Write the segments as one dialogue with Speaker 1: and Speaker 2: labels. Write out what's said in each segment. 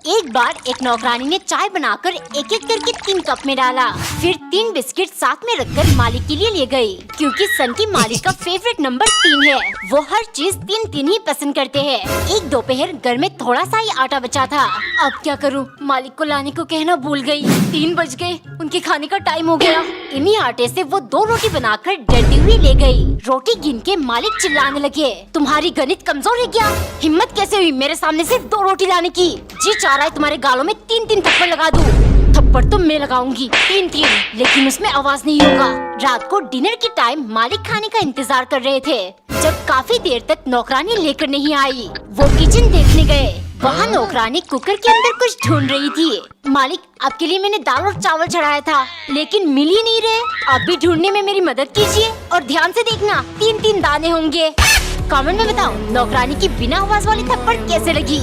Speaker 1: एक बार एक नौकरानी ने चाय बनाकर एक एक करके 3 कप में डाला, फिर 3 बिस्किट साथ में रखकर मालिक के लिए ले गई, क्योंकि सन की मालिक का फेवरेट नंबर 3 है। वो हर चीज 3-3 ही पसंद करते हैं। एक दोपहर घर में थोड़ा सा ही आटा बचा था। अब क्या करूं? मालिक को लाने को कहना भूल गई। 3 बज गए, उनके खाने का टाइम हो गया। इन्हीं आटे से वो 2 रोटी बनाकर डरती हुई ले गई। रोटी गिन के मालिक चिल्लाने लगे, तुम्हारी गणित कमजोर है क्या? हिम्मत कैसे हुई मेरे सामने सिर्फ 2 रोटी लाने की? जी चाह रहा है तुम्हारे गालों में 3-3 थप्पड़ लगा दूं। थप्पड़ तो मैं लगाऊंगी 3-3, लेकिन उसमें आवाज नहीं होगा। रात को डिनर के टाइम मालिक खाने का इंतजार कर रहे थे। जब काफी देर तक नौकरानी लेकर नहीं आई, वो किचन देखने गए। वहाँ नौकरानी कुकर के अंदर कुछ ढूंढ रही थी। मालिक, आपके लिए मैंने दाल और चावल चढ़ाया था, लेकिन मिल ही नहीं रहे। आप भी ढूंढने में मेरी मदद कीजिए और ध्यान से देखना 3-3 दाने होंगे। कमेंट में बताओ नौकरानी की बिना आवाज वाली थप्पड़ कैसे लगी।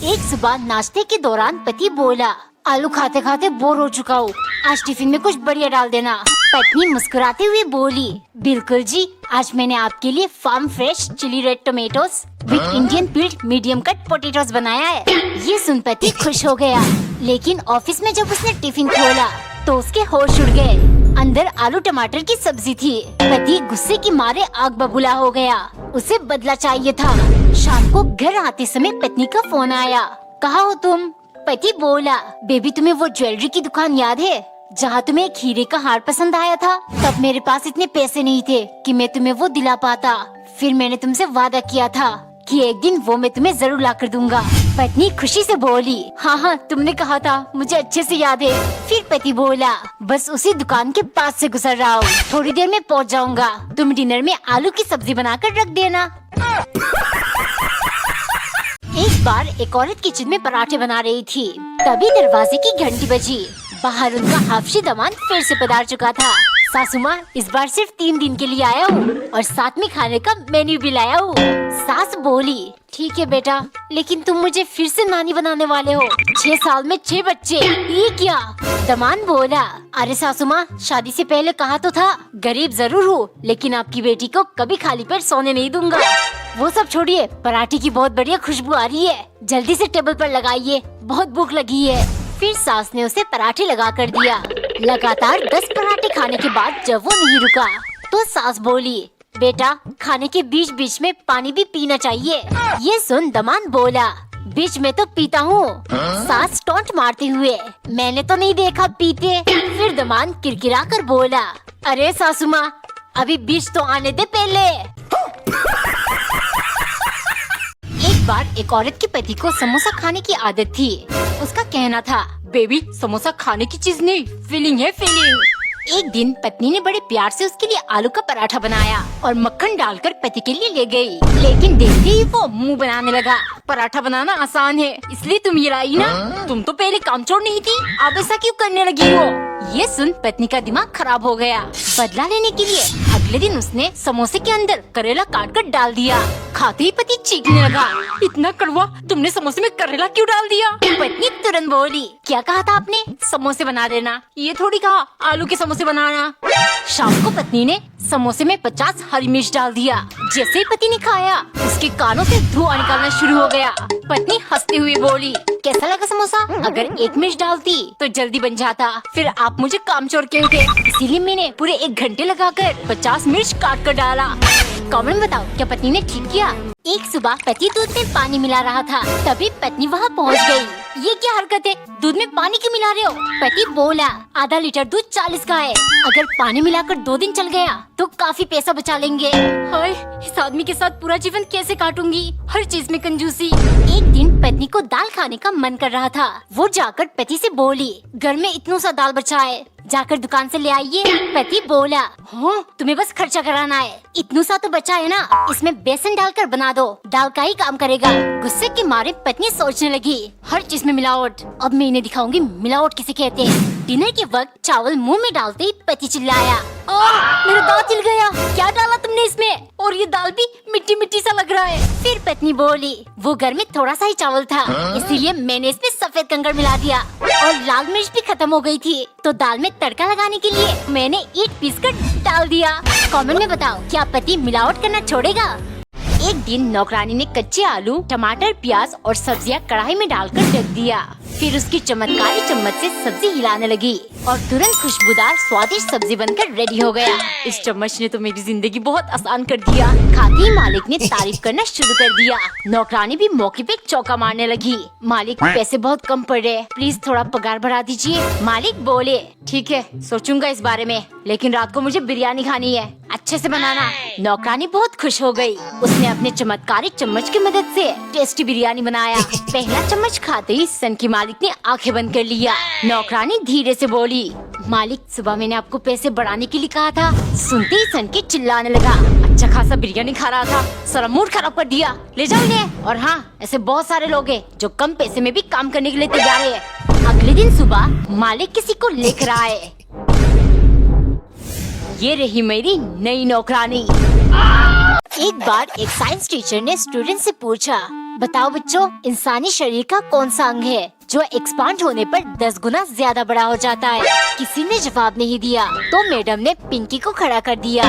Speaker 1: एक सुबह नाश्ते के दौरान पति बोला, आलू खाते खाते बोर हो चुका हूँ, आज टिफिन में कुछ बढ़िया डाल देना। पत्नी मुस्कुराते हुए बोली, बिल्कुल जी, आज मैंने आपके लिए farm fresh chili red tomatoes with Indian peeled medium cut potatoes बनाया है। ये सुन पति खुश हो गया, लेकिन ऑफिस में जब उसने टिफिन खोला तो उसके होश उड़ गए। अंदर आलू टमाटर की सब्जी थी। पति गुस्से की मारे आग बबूला हो गया। उसे बदला चाहिए था। शाम को घर आते समय पत्नी का फोन आया, कहाँ हो तुम? पति बोला, बेबी तुम्हें वो ज्वेलरी की दुकान याद है जहाँ तुम्हें एक हीरे का हार पसंद आया था? तब मेरे पास इतने पैसे नहीं थे कि मैं तुम्हें वो दिला पाता। फिर मैंने तुमसे वादा किया था कि एक दिन वो मैं तुम्हें जरूर ला कर दूंगा। पत्नी खुशी से बोली, हाँ हाँ तुमने कहा था, मुझे अच्छे से याद है। फिर पति बोला, बस उसी दुकान के पास से गुजर रहा हूँ, थोड़ी देर में पहुँच जाऊंगा। तुम डिनर में आलू की सब्जी बनाकर रख देना। एक बार एक औरत किचन में पराठे बना रही थी, तभी दरवाजे की घंटी बजी। बाहर उनका हाफशी दामाद फिर से पधार चुका था। सासू माँ, इस बार सिर्फ 3 दिन के लिए आया हूँ और साथ में खाने का मेन्यू भी लाया हूँ। सास बोली, ठीक है बेटा, लेकिन तुम मुझे फिर से नानी बनाने वाले हो। 6 साल में 6 बच्चे, ये क्या? दामाद बोला, अरे सासू माँ, शादी से पहले कहा तो था गरीब जरूर हूँ, लेकिन आपकी बेटी को कभी खाली पेट सोने नहीं दूंगा। वो सब छोड़िए, पराठे की बहुत बढ़िया खुशबू आ रही है, जल्दी से टेबल पर लगाइए, बहुत भूख लगी है। फिर सास ने उसे पराठे लगा कर दिया। लगातार 10 पराठे खाने के बाद जब वो नहीं रुका तो सास बोली, बेटा खाने के बीच बीच में पानी भी पीना चाहिए। ये सुन दामाद बोला, बीच में तो पीता हूँ। सास टोंट मारते हुए, मैंने तो नहीं देखा पीते। फिर दामाद किरकिरा कर बोला, अरे सासू माँ, अभी बीच तो आने दे पहले। एक बार एक औरत के पति को समोसा खाने की आदत थी। उसका कहना था, बेबी समोसा खाने की चीज नहीं, फीलिंग है फीलिंग। एक दिन पत्नी ने बड़े प्यार से उसके लिए आलू का पराठा बनाया और मक्खन डालकर पति के लिए ले गई, लेकिन देखते ही वो मुंह बनाने लगा। पराठा बनाना आसान है, इसलिए तुम ये लाई ना? तुम तो पहले कामचोर नहीं थी, अब ऐसा क्यों करने लगी हो? ये सुन पत्नी का दिमाग खराब हो गया। बदला लेने के लिए अगले दिन उसने समोसे के अंदर करेला काट कर डाल दिया। खाते ही पति चीखने लगा, इतना कड़वा, तुमने समोसे में करेला क्यों डाल दिया? पत्नी तुरंत बोली, क्या कहा था आपने? समोसे बना देना, ये थोड़ी कहा आलू के समोसे बनाना। शाम को पत्नी ने समोसे में 50 हरी मिर्च डाल दिया। जैसे ही पति ने खाया, उसके कानों से धुआं निकालना शुरू हो गया। पत्नी हंसते हुए बोली, कैसा लगा समोसा? अगर 1 मिर्च डालती तो जल्दी बन जाता। फिर आप मुझे कामचोर कहते, इसीलिए मैंने पूरे 1 घंटे लगाकर 50 मिर्च काट कर डाला। कमेंट बताओ, क्या पत्नी ने ठीक किया? एक सुबह पति दूध में पानी मिला रहा था, तभी पत्नी वहाँ पहुँच गई। ये क्या हरकत है, दूध में पानी क्यों मिला रहे हो? पति बोला, आधा लीटर दूध 40 का है, अगर पानी मिलाकर 2 दिन चल गया तो काफी पैसा बचा लेंगे। हाय, इस आदमी के साथ पूरा जीवन कैसे काटूंगी, हर चीज में कंजूसी। एक दिन पत्नी को दाल खाने का मन कर रहा था। वो जाकर पति से बोली, घर में इतना सा दाल बचा है, जाकर दुकान से ले आइए। पति बोला, हाँ तुम्हें बस खर्चा कराना है, इतना सा तो बचा है ना, इसमें बेसन डालकर बना दो, दाल का ही काम करेगा। गुस्से के मारे पत्नी सोचने लगी, हर चीज में मिलावट, अब मैं इन्हें दिखाऊंगी मिलावट किसे कहते हैं। डिनर के वक्त चावल मुंह में डालते ही पति चिल्लाया, मेरा दांत हिल गया, क्या डाला तुमने इसमें? और ये दाल भी मिट्टी मिट्टी सा लग रहा है। फिर पत्नी बोली, वो घर में थोड़ा सा ही चावल था, इसीलिए मैंने इसमें सफेद कंकड़ मिला दिया और लाल मिर्च भी खत्म हो गई थी, तो दाल में तड़का लगाने के लिए मैंने ईंट पीस कर डाल दिया। कमेंट में बताओ, क्या पति मिलावट करना छोड़ेगा? एक दिन नौकरानी ने कच्चे आलू, टमाटर, प्याज और सब्जियां कढ़ाई में डालकर ढक दिया। फिर उसकी चमत्कारी चम्मच से सब्जी हिलाने लगी और तुरंत खुशबूदार स्वादिष्ट सब्जी बनकर रेडी हो गया। इस चम्मच ने तो मेरी जिंदगी बहुत आसान कर दिया। खाते ही मालिक ने तारीफ करना शुरू कर दिया। नौकरानी भी मौके पे चौका मारने लगी। मालिक, पैसे बहुत कम पड़ रहे, प्लीज थोड़ा पगार बढ़ा दीजिए। मालिक बोले, ठीक है, सोचूंगा इस बारे में, लेकिन रात को मुझे बिरयानी खानी है, अच्छे से बनाना। नौकरानी बहुत खुश हो गई। उसने अपने चमत्कारी चम्मच की मदद से टेस्टी बिरयानी बनाया। पहला चम्मच खाते ही सन की मालिक ने आंखें बंद कर लिया। नौकरानी धीरे से बोली, मालिक, सुबह मैंने आपको पैसे बढ़ाने के लिए कहा था। सुनते ही सन के चिल्लाने लगा, अच्छा खासा बिरयानी खा रहा था, सारा मूड खराब कर दिया, ले जाओ इन्हें। और हाँ, ऐसे बहुत सारे लोग हैं जो कम पैसे में भी काम करने के लिए तैयार है। अगले दिन सुबह मालिक किसी को लेकर आए। ये रही मेरी नई नौकरानी। एक बार एक साइंस टीचर ने स्टूडेंट से पूछा, बताओ बच्चों, इंसानी शरीर का कौन सा अंग है जो एक्सपांड होने पर 10 गुना ज्यादा बड़ा हो जाता है? किसी ने जवाब नहीं दिया तो मैडम ने पिंकी को खड़ा कर दिया।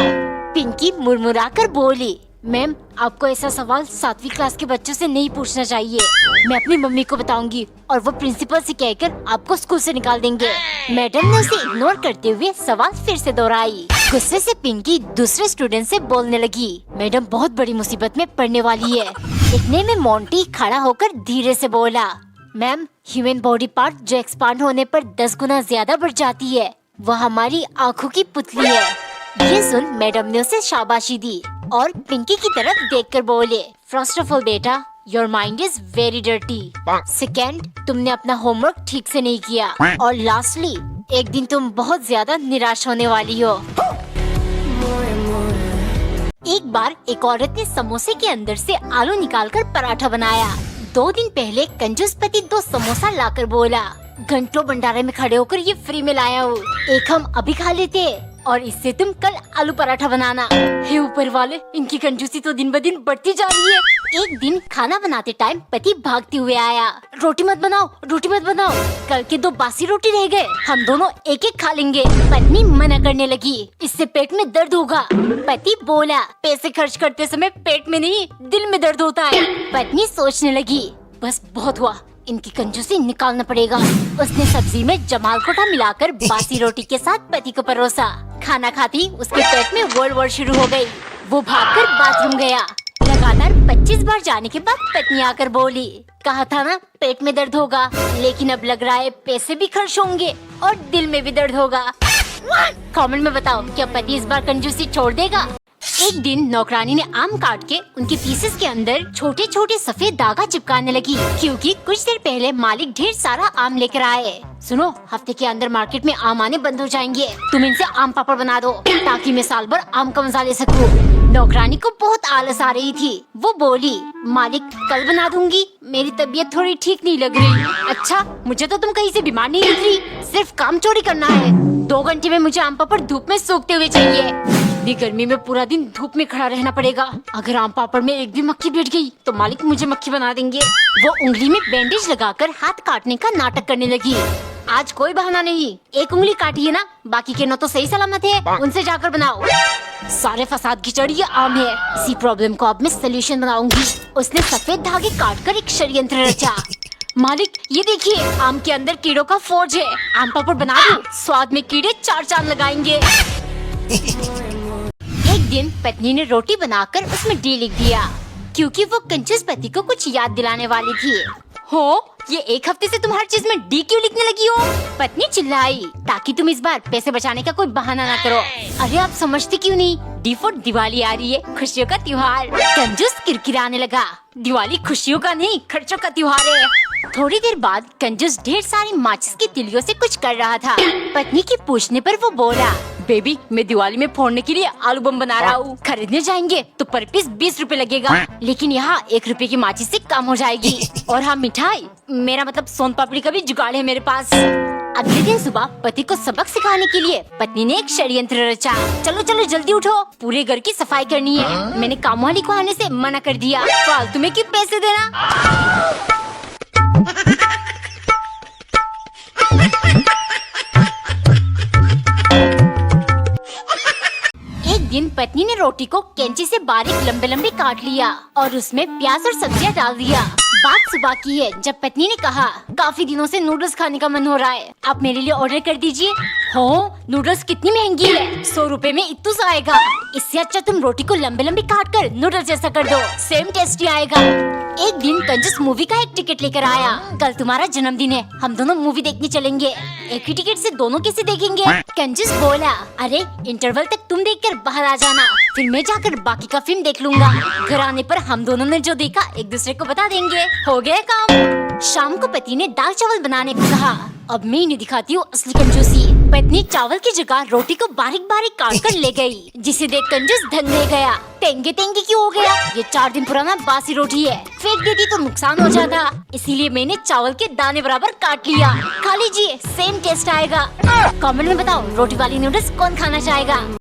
Speaker 1: पिंकी मुरमुराकर बोली, मैम, आपको ऐसा सवाल 7वीं क्लास के बच्चों से नहीं पूछना चाहिए। मैं अपनी मम्मी को बताऊंगी और वो प्रिंसिपल से कहकर आपको स्कूल से निकाल देंगे। मैडम ने उसे इग्नोर करते हुए सवाल फिर से दोहराई। गुस्से से पिंकी दूसरे स्टूडेंट से बोलने लगी, मैडम बहुत बड़ी मुसीबत में पड़ने वाली है। इतने में मोंटी खड़ा होकर धीरे से बोला, मैम, ह्यूमन बॉडी पार्ट जो एक्सपांड होने पर 10 गुना ज्यादा बढ़ जाती है, वह हमारी आँखों की पुतली है। ये सुन मैडम ने उसे शाबाशी दी और पिंकी की तरफ देखकर बोले, फर्स्ट ऑफ ऑल बेटा, your mind is very dirty. Second, तुमने अपना होमवर्क ठीक से नहीं किया। और लास्टली, एक दिन तुम बहुत ज्यादा निराश होने वाली हो। एक बार एक औरत ने समोसे के अंदर से आलू निकालकर पराठा बनाया। 2 दिन पहले कंजूस पति 2 समोसा लाकर बोला, घंटों भंडारे में खड़े होकर ये फ्री में लाया हूँ, एक हम अभी खा लेते और इससे तुम कल आलू पराठा बनाना। हे ऊपर वाले, इनकी कंजूसी तो दिन ब दिन बढ़ती जा रही है। एक दिन खाना बनाते टाइम पति भागते हुए आया, रोटी मत बनाओ, रोटी मत बनाओ, कल के 2 बासी रोटी रह गए, हम दोनों एक एक खा लेंगे। पत्नी मना करने लगी, इससे पेट में दर्द होगा। पति बोला, पैसे खर्च करते समय पेट में नहीं, दिल में दर्द होता है। पत्नी सोचने लगी, बस बहुत हुआ, इनकी कंजूसी निकालना पड़ेगा। उसने सब्जी में जमाल कोटा मिलाकर बासी रोटी के साथ पति को परोसा। खाना खाती उसके पेट में वर्ल्ड वॉर शुरू हो गई। वो भागकर बाथरूम गया। लगातार 25 बार जाने के बाद पत्नी आकर बोली, कहा था ना पेट में दर्द होगा, लेकिन अब लग रहा है पैसे भी खर्च होंगे और दिल में भी दर्द होगा। कमेंट में बताओ, क्या पति इस बार कंजूसी छोड़ देगा? एक दिन नौकरानी ने आम काट के उनके पीसेस के अंदर छोटे छोटे सफेद धागा चिपकाने लगी, क्योंकि कुछ देर पहले मालिक ढेर सारा आम लेकर आए। सुनो, हफ्ते के अंदर मार्केट में आम आने बंद हो जाएंगे, तुम इनसे आम पापड़ बना दो ताकि मैं साल भर आम का मजा ले सकूं। नौकरानी को बहुत आलस आ रही थी। वो बोली, मालिक, कल बना दूंगी, मेरी तबीयत थोड़ी ठीक नहीं लग रही। अच्छा, मुझे तो तुम कहीं से बीमार नहीं दिख रही, सिर्फ काम चोरी करना है। 2 घंटे में मुझे आम पापड़ धूप में सूखते हुए चाहिए। इतनी गर्मी में पूरा दिन धूप में खड़ा रहना पड़ेगा। अगर आम पापड़ में एक भी मक्खी बैठ गई तो मालिक मुझे मक्खी बना देंगे। वो उंगली में बैंडेज लगाकर हाथ काटने का नाटक करने लगी। आज कोई बहाना नहीं, एक उंगली काटी है ना, बाकी के 9 तो सही सलामत है, उनसे जाकर बनाओ। सारे फसाद की जड़ ये आम है, इसी प्रॉब्लम को अब मैं सोल्यूशन बनाऊंगी। उसने सफेद धागे काटकर एक षड्यंत्र रचा। मालिक, ये देखिए, आम के अंदर कीड़ों का फौज है, आम पापड़ बना दूं, स्वाद में कीड़े 4 चांद लगाएंगे। एक दिन पत्नी ने रोटी बनाकर उसमें डी लिख दिया, क्योंकि वो कंजूस पति को कुछ याद दिलाने वाली थी। हो, ये 1 हफ्ते से तुम हर चीज में डी क्यों लिखने लगी हो? पत्नी चिल्लाई, ताकि तुम इस बार पैसे बचाने का कोई बहाना ना करो। अरे आप समझती क्यों नहीं? डी फॉर दिवाली आ रही है, खुशियों का त्योहार। कंजूस किरकिराने लगा, दिवाली खुशियों का नहीं, खर्चों का त्योहार है। थोड़ी देर बाद कंजूस ढेर सारी माचिस की तिलियों से कुछ कर रहा था। पत्नी के पूछने पर वो बोला, बेबी, मैं दिवाली में फोड़ने के लिए आलू बम बना रहा हूँ, खरीदने जाएंगे तो पर पीस 20 रुपए लगेगा, लेकिन यहाँ 1 रुपए की माचिस से कम हो जाएगी। और हाँ, मिठाई, मेरा मतलब सोन पापड़ी का भी जुगाड़ है मेरे पास। अगले दिन सुबह पति को सबक सिखाने के लिए पत्नी ने एक षड्यंत्र रचा। चलो चलो जल्दी उठो, पूरे घर की सफाई करनी है। मैंने काम वाली को आने से मना कर दिया, फालतू में क्यों पैसे देना। एक दिन पत्नी ने रोटी को कैंची से बारीक लंबे लंबे काट लिया और उसमें प्याज और सब्जियां डाल दिया। बात सुबह की है जब पत्नी ने कहा, काफी दिनों से नूडल्स खाने का मन हो रहा है, आप मेरे लिए ऑर्डर कर दीजिए। हो, नूडल्स कितनी महंगी है, 100 रुपए में इतना सा आएगा। इससे अच्छा तुम रोटी को लंबे लंबे काट कर नूडल्स जैसा कर दो, सेम टेस्टी आएगा। एक दिन कंजूस मूवी का एक टिकट लेकर आया। कल तुम्हारा जन्मदिन है, हम दोनों मूवी देखने चलेंगे। एक ही टिकट से दोनों कैसे देखेंगे? कंजूस बोला, अरे इंटरवल तक तुम देखकर बाहर आ जाना, फिर मैं जाकर बाकी का फिल्म देख लूंगा। घर आने पर हम दोनों ने जो देखा एक दूसरे को बता देंगे। हो गया काम। शाम को पति ने दाल चावल बनाने को कहा। अब मैं इन्हें दिखाती हूँ असली कंजूसी। पत्नी चावल की जगह रोटी को बारीक बारीक काट कर ले गई, जिसे देख कंजूस दंग रह गया। टेंगे टेंगे क्यों हो गया? ये 4 दिन पुराना बासी रोटी है, फेंक देती तो नुकसान हो जाता, इसीलिए मैंने चावल के दाने बराबर काट लिया। खा लीजिए, सेम टेस्ट आएगा। कमेंट में बताओ, रोटी वाली नूडल्स कौन खाना चाहेगा?